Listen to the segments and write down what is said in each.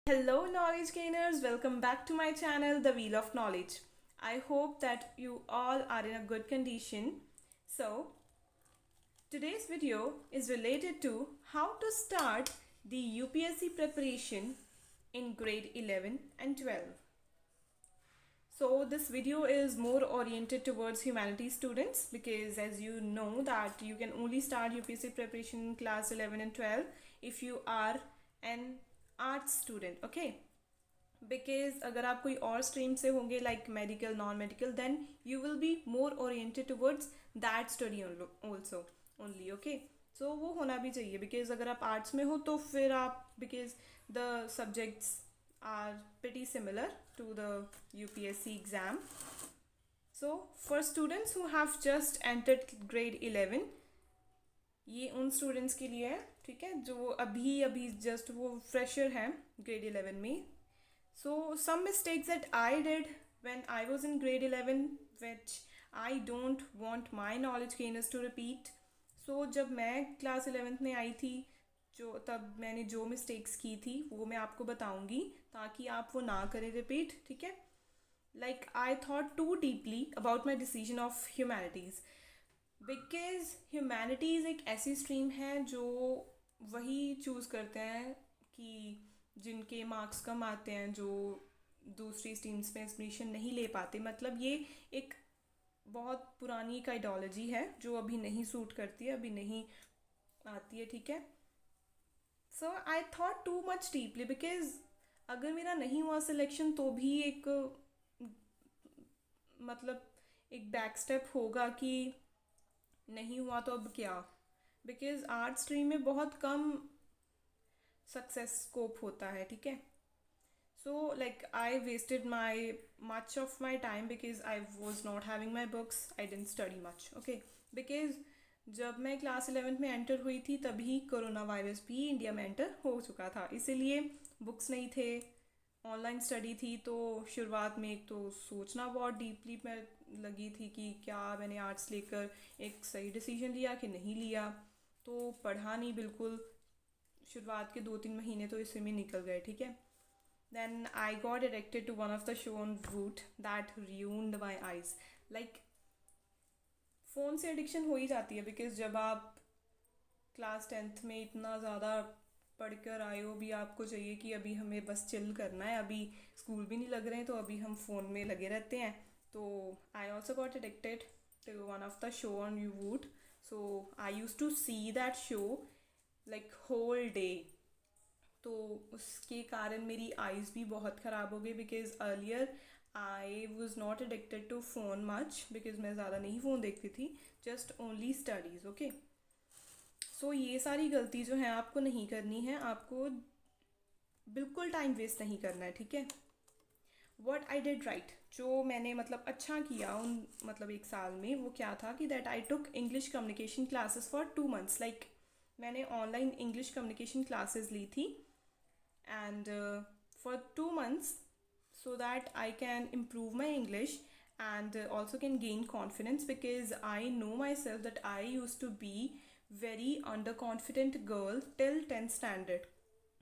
Hello, knowledge gainers. Welcome back to my channel, The Wheel of Knowledge. I hope that you all are in a good condition. So, today's video is related to how to start the UPSC preparation in grade 11 and 12. So this video is more oriented towards humanities students because as you know that you can only start UPSC preparation in class 11 and 12 if you are an arts student, okay? Because अगर आप कोई और stream से होंगे like medical non medical then you will be more oriented towards that study also only, okay? So वो होना भी चाहिए बिकॉज अगर आप आर्ट्स में हो तो फिर आप because the subjects are pretty similar to the UPSC exam. So for students who have just entered grade 11, ये उन स्टूडेंट्स के लिए है, ठीक है, जो अभी अभी जस्ट वो फ्रेशर हैं ग्रेड 11 में. So some mistakes that I did when I was in grade 11 which I don't want my knowledge gainers to repeat. So जब मैं क्लास 11th में आई थी जो तब मैंने जो मिस्टेक्स की थी वो मैं आपको बताऊंगी ताकि आप वो ना करें रिपीट, ठीक है? Like I thought too deeply about my decision of humanities because humanities एक ऐसी स्ट्रीम है जो वही चूज़ करते हैं कि जिनके मार्क्स कम आते हैं, जो दूसरी स्ट्रीम्स में एडमिशन नहीं ले पाते. मतलब ये एक बहुत पुरानी एक आइडियोलॉजी है जो अभी नहीं सूट करती है, अभी नहीं आती है, ठीक है? So I thought too much deeply because अगर मेरा नहीं हुआ सिलेक्शन तो भी एक मतलब एक बैक स्टेप होगा कि नहीं हुआ तो अब क्या, बिकॉज आर्ट स्ट्रीम में बहुत कम सक्सेस स्कोप होता है, ठीक है? So like I wasted my much of my time because I was not having my books, I didn't study much, okay? Because जब मैं क्लास 11th में एंटर हुई थी तभी कोरोना वायरस भी इंडिया में एंटर हो चुका था, इसीलिए बुक्स नहीं थे, ऑनलाइन स्टडी थी. तो शुरुआत में एक तो सोचना बहुत डीपली मैं लगी थी कि क्या मैंने आर्ट्स लेकर एक सही डिसीजन लिया कि नहीं लिया. तो पढ़ा नहीं बिल्कुल, शुरुआत के 2-3 महीने तो इसी में निकल गए, ठीक है? Then I got addicted to one of the show on Voot that ruined my eyes. Like phone से एडिक्शन हो ही जाती है बिकॉज जब आप क्लास 10th में इतना ज़्यादा पढ़कर आए हो, भी आपको चाहिए कि अभी हमें बस चिल करना है, अभी स्कूल भी नहीं लग रहे हैं तो अभी हम फ़ोन में लगे रहते हैं. तो I also got addicted to one of the show on YouTube. So I use to see that show like whole day. तो उसके कारण मेरी आइज़ भी बहुत ख़राब हो गई because earlier I was not addicted to phone much because मैं ज़्यादा नहीं फ़ोन देखती थी, just only studies, okay? So ये सारी गलती जो है आपको नहीं करनी है, आपको बिल्कुल टाइम वेस्ट नहीं करना है, ठीक है? वॉट आई डिड राइट, जो मैंने मतलब अच्छा किया उन मतलब एक साल में, वो क्या था कि that I took English communication classes for 2 months. Like मैंने ऑनलाइन इंग्लिश कम्युनिकेशन क्लासेस ली थी and for 2 months so that I can improve my English and also can gain confidence because I know myself that I used to be very underconfident girl till 10th standard.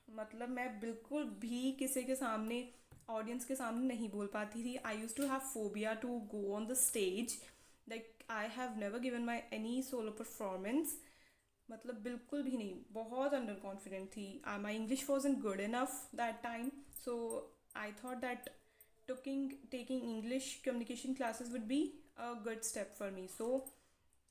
मतलब मैं बिल्कुल भी किसी के सामने audience के सामने नहीं बोल पाती थी. I use to have phobia to go on the stage. Like I have never given my any solo performance. मतलब बिल्कुल भी नहीं, बहुत अंडर कॉन्फिडेंट थी. My English was in good enough that time. So I thought that taking English communication classes would be a good step for me. So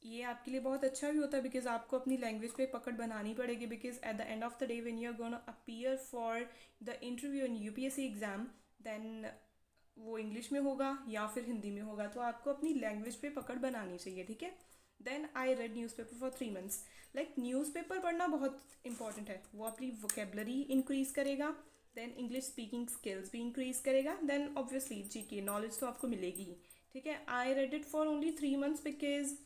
ये आपके लिए बहुत अच्छा भी होता है बिकॉज आपको अपनी लैंग्वेज पे पकड़ बनानी पड़ेगी because at the end of the day when you are gonna appear for the interview in UPSC exam then वो इंग्लिश में होगा या फिर हिंदी में होगा, तो आपको अपनी लैंग्वेज पे पकड़ बनानी चाहिए, ठीक है? Then I read newspaper for 3 months. Like newspaper पढ़ना बहुत इंपॉर्टेंट है, वो अपनी वोकेबलरी इंक्रीज़ करेगा, देन इंग्लिश स्पीकिंग स्किल्स भी इंक्रीज़ करेगा, देन ऑब्वियसली जीके नॉलेज तो आपको मिलेगी ही, ठीक है? I read it for only 3 months because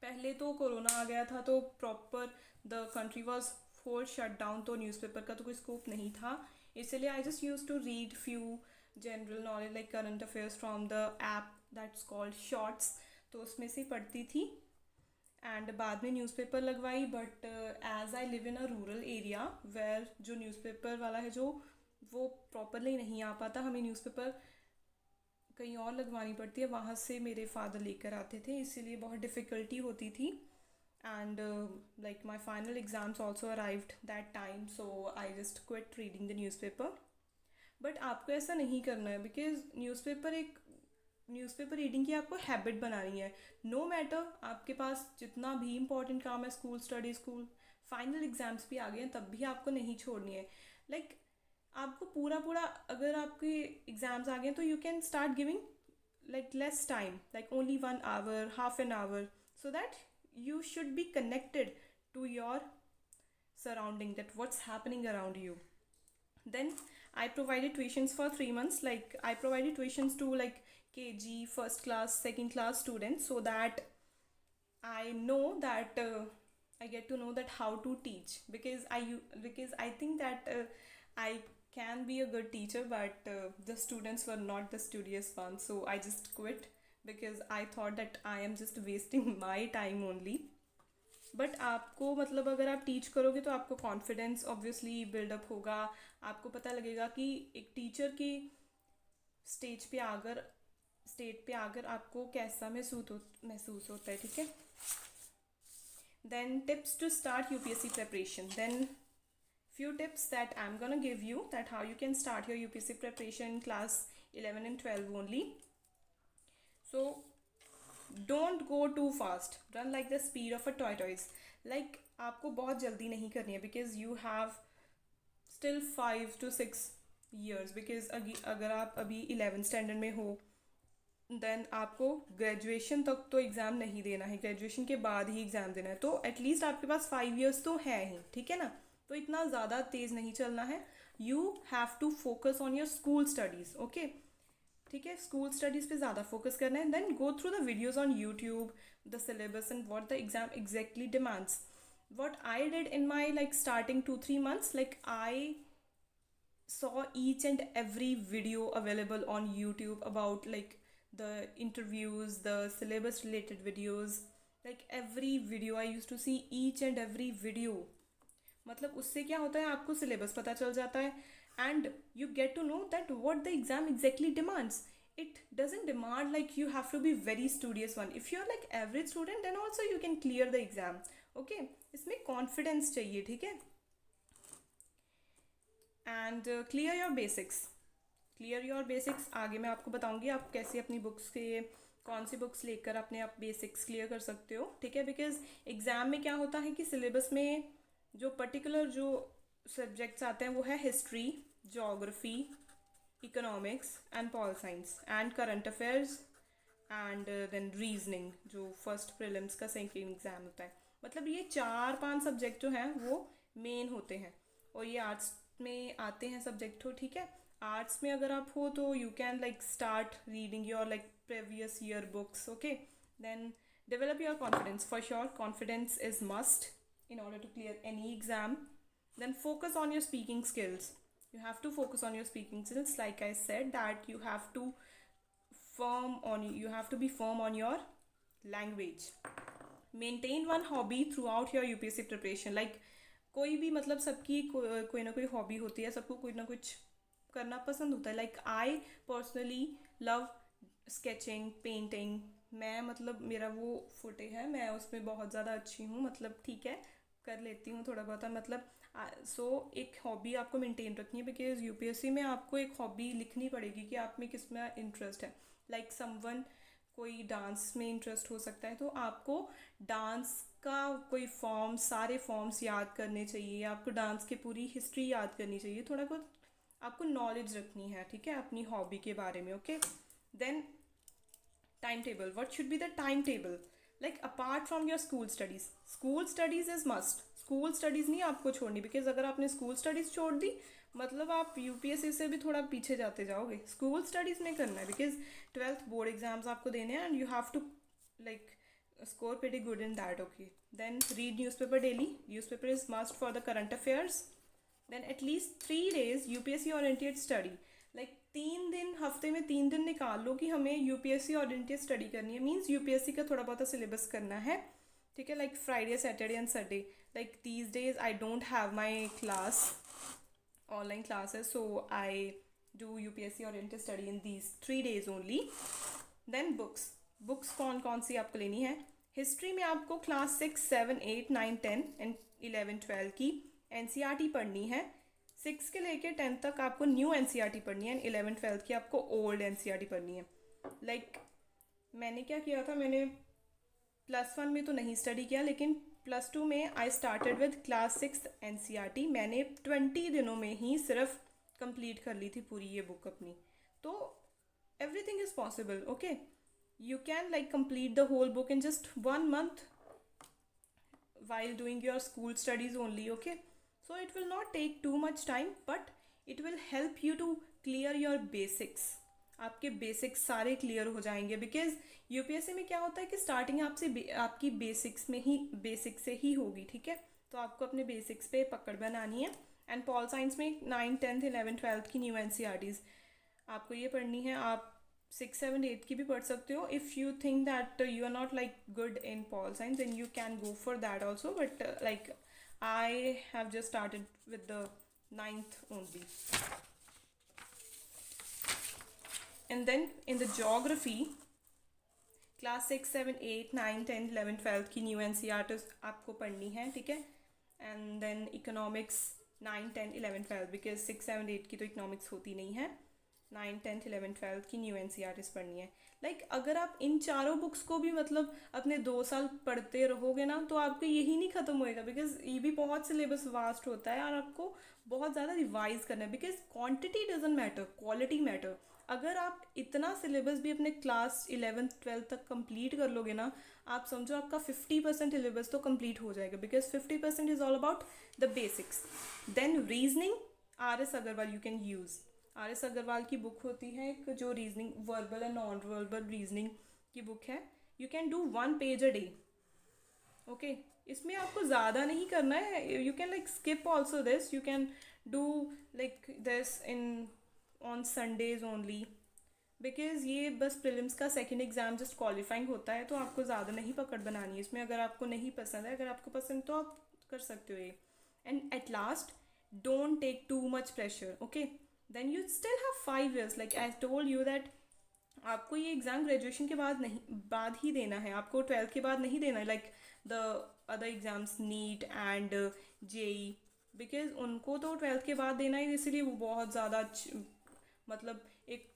पहले तो कोरोना आ गया था तो proper the country was whole shut down, तो न्यूज़पेपर का तो कोई स्कोप नहीं था. इसलिए आई just use to read few general knowledge like current affairs from the app that's called Shorts. तो उसमें से पढ़ती थी एंड बाद में न्यूज़पेपर लगवाई. But as I live in a rural area where जो न्यूज़पेपर वाला है जो वो प्रॉपरली नहीं आ पाता, हमें न्यूज़पेपर कहीं और लगवानी पड़ती है, वहाँ से मेरे फादर लेकर आते थे, इसीलिए बहुत डिफ़िकल्टी होती थी. And like my final exams also arrived that time, so I just quit reading the newspaper. But आपको ऐसा नहीं करना है, बिकॉज न्यूज़पेपर रीडिंग की आपको हैबिट बनानी है. नो मैटर आपके पास जितना भी इंपॉर्टेंट काम है, school study, school final exams भी आ गए हैं, तब भी आपको नहीं छोड़नी है. लाइक आपको पूरा पूरा, अगर आपके एग्जाम्स आ गए हैं तो you can start giving like less time, like only 1 hour, half an hour, so that you should be connected to your surrounding, that what's happening around you. Then I provided tuitions for 3 months, like I provided tuitions to like kg, first class, second class students, so that I know that I get to know that how to teach, because I think that I can be a good teacher, but the students were not the studious ones, so I just quit because I thought that I am just wasting my time only. But आपको मतलब अगर आप teach करोगे तो आपको confidence obviously buildup होगा. आपको पता लगेगा कि एक टीचर की स्टेज पे आकर स्टेट पे आकर आपको कैसा महसूस होता है, ठीक है. Then tips to start UPSC preparation. Then few tips that I'm gonna give you, that how you can start your UPSC preparation class 11 and 12 only. So don't go too fast. Run like the speed of a tortoise. Like आपको बहुत जल्दी नहीं करनी है, because you have still 5 to 6 years. because अगर आप अभी 11th standard में हो, देन आपको ग्रेजुएशन तक तो एग्ज़ाम नहीं देना है, ग्रेजुएशन के बाद ही एग्ज़ाम देना है, तो एटलीस्ट आपके पास 5 years तो है ही, ठीक है ना. तो इतना ज़्यादा तेज़ नहीं चलना है. You have to focus on your school studies, okay, ठीक है. स्कूल स्टडीज़ पे ज़्यादा फोकस करना है. Then go through the videos on YouTube, the syllabus and what the exam exactly demands. what I did in my like starting 2-3 months, like I saw each and every video available on YouTube about like the interviews, the syllabus related videos, like every video I used to see each and every video. मतलब उससे क्या होता है, आपको syllabus पता चल जाता है, and you get to know that what the exam exactly demands. It doesn't demand like you have to be very studious one. If you're like average student, then also you can clear the exam, okay. इसमें confidence चाहिए, ठीक है. And clear your basics. Clear your basics आगे मैं आपको बताऊंगी आप कैसे अपनी बुक्स के कौन सी बुक्स लेकर अपने आप बेसिक्स क्लियर कर सकते हो, ठीक है. बिकॉज एग्ज़ाम में क्या होता है कि सिलेबस में जो पर्टिकुलर जो सब्जेक्ट्स आते हैं वो है history, geography, economics and pol science and current affairs and then reasoning, जो फर्स्ट प्रीलिम्स का सेकेंड एग्ज़ाम होता है. मतलब ये 4-5 सब्जेक्ट जो हैं वो मेन होते हैं, और ये आर्ट्स में आते हैं सब्जेक्ट हो, ठीक है. आर्ट्स में अगर आप हो तो you can like start reading your like previous year books, okay. Then develop your confidence. For sure confidence is must in order to clear any exam. Then focus on your speaking skills. You have to focus on your speaking skills, like I said that you have to be firm on your language. Maintain one hobby throughout your UPSC preparation. Like कोई भी मतलब सबकी कोई ना कोई hobby होती है, सबको कोई ना कुछ करना पसंद होता है. Like I personally love sketching, painting. मैं मतलब मेरा वो फुटे है, मैं उसमें बहुत ज़्यादा अच्छी हूँ, मतलब ठीक है कर लेती हूँ थोड़ा बहुत, मतलब. सो एक हॉबी आपको मेंटेन रखनी है, बिकॉज यूपीएससी में आपको एक हॉबी लिखनी पड़ेगी कि आप में किस में इंटरेस्ट है. लाइक समवन कोई डांस में इंटरेस्ट हो सकता है, तो आपको डांस का कोई फॉर्म, सारे फॉर्म्स याद करने चाहिए, आपको डांस की पूरी हिस्ट्री याद करनी चाहिए, थोड़ा बहुत आपको नॉलेज रखनी है, ठीक है, अपनी हॉबी के बारे में, okay. Then time table. What should be the time table? Like apart from your school studies is must. School studies नहीं आपको छोड़नी, बिकॉज अगर आपने स्कूल स्टडीज़ छोड़ दी मतलब आप यूपीएससी से भी थोड़ा पीछे जाते जाओगे. स्कूल स्टडीज़ में करना है, बिकॉज 12th बोर्ड एग्जाम्स आपको देने हैं, and you have to like score pretty good in that, okay. Then read newspaper daily. Newspaper is must for the current affairs. Then at least 3 days UPSC oriented study. Like 3 दिन, हफ्ते में 3 दिन निकाल लो कि हमें यूपीएससी ओरिएंटेड स्टडी करनी है. Means UPSC का थोड़ा बहुत सिलेबस करना है, ठीक है. Like Friday, Saturday and Sunday. Like these days I don't have my class online classes, so I do UPSC oriented study in these 3 days only. Then books कौन कौन सी आपको लेनी है? हिस्ट्री में आपको क्लास 6, 7, 8, 9, 10 एंड 11, 12 की NCERT पढ़नी है. 6 के लेके 10 तक आपको न्यू NCERT पढ़नी है, एंड 11, 12 की आपको ओल्ड NCERT पढ़नी है. लाइक मैंने क्या किया था, मैंने +1 में तो नहीं स्टडी किया, लेकिन +2 में I started with class 6 NCERT. मैंने 20 दिनों में ही सिर्फ कंप्लीट कर ली थी पूरी ये बुक अपनी. तो everything is possible, okay? You can like complete the whole book in just 1 month while doing your school studies only, okay? So it will not take too much time, but it will help you to clear your basics. आपके basics सारे clear हो जाएंगे, because UPSC में क्या होता है कि starting आपकी बेसिक्स से ही होगी, ठीक है? तो आपको अपने बेसिक्स पे पकड़ बनानी है. एंड पॉल साइंस में 9, 10, 11, 12 की न्यू NCERTs आपको ये पढ़नी है. आप 6, 7, 8 की भी पढ़ सकते हो. If you think that you are not like good in pol science, and you can go for that also, but like I have just started with the 9th only. And then in the geography, class 6, 7, 8, 9, 10, 11, 12 की new NCERTs आपको पढ़नी है, ठीक है? And then economics 9, 10, 11, 12, because 6, 7, 8 की तो economics होती नहीं है. 9, 10, 11, 12 की न्यू NCERTs पढ़नी है. लाइक अगर आप इन चारों बुक्स को भी मतलब अपने 2 साल पढ़ते रहोगे ना, तो आपका यही नहीं ख़त्म होएगा, बिकॉज ये भी बहुत सिलेबस वास्ट होता है और आपको बहुत ज़्यादा रिवाइज करना है. Because quantity doesn't matter, quality matter. अगर आप इतना सिलेबस भी अपने क्लास 11th 12th तक कंप्लीट कर लोगे ना, आप समझो आपका 50% सिलेबस तो कंप्लीट हो जाएगा, because 50% is all about the basics. Then reasoning, RS Agarwal you can use. RS Agarwal की बुक होती है एक, जो reasoning verbal and non verbal reasoning की बुक है. You can do 1 page a day, okay? इसमें आपको ज़्यादा नहीं करना है. You can like skip also this. You can do like this in on Sundays only, because ये बस प्रीलिम्स का सेकेंड एग्ज़ाम जस्ट क्वालिफाइंग होता है, तो आपको ज़्यादा नहीं पकड़ बनानी है इसमें. अगर आपको नहीं पसंद है, अगर आपको पसंद तो आप कर सकते हो ये. And at last, don't take too much pressure, okay? Then you still have 5 years. Like I told you that आपको ये एग्ज़ाम ग्रेजुएशन के बाद ही देना है, आपको 12th के बाद नहीं देना है, like the other exams neat and JEE, because उनको तो 12th के बाद देना है, इसीलिए वो बहुत ज़्यादा मतलब एक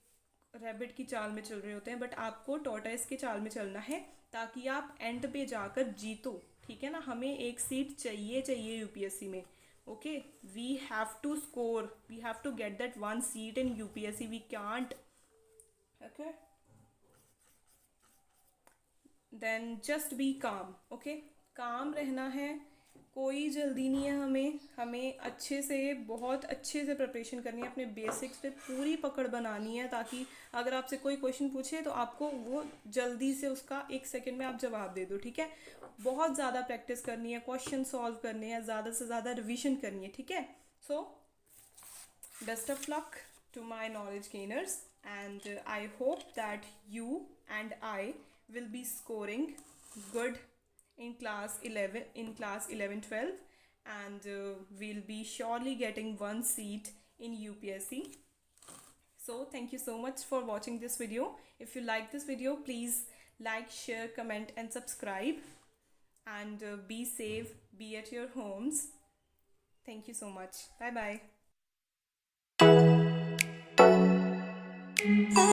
रैबिट की चाल में चल रहे होते हैं. बट आपको टॉर्टाइस की चाल में चलना है, ताकि आप एंड पे जाकर जीतो, ठीक है ना? हमें एक सीट चाहिए यूपीएससी में, okay? We have to score, we have to get that 1 seat in UPSC. We can't, okay? Then just be calm, okay? Calm रहना है, कोई जल्दी नहीं है. हमें अच्छे से, बहुत अच्छे से प्रिपरेशन करनी है, अपने बेसिक्स पे पूरी पकड़ बनानी है, ताकि अगर आपसे कोई क्वेश्चन पूछे तो आपको वो जल्दी से उसका 1 सेकंड में आप जवाब दे दो, ठीक है? बहुत ज़्यादा प्रैक्टिस करनी है, क्वेश्चन सॉल्व करने हैं, ज़्यादा से ज़्यादा रिविजन करनी है, ठीक है? So best of luck to my knowledge gainers, and I hope that you and I will be scoring good in class 11, 12, and we'll be surely getting 1 seat in UPSC. So thank you so much for watching this video. If you like this video, please like, share, comment and subscribe, and be safe, be at your homes. Thank you so much. Bye bye.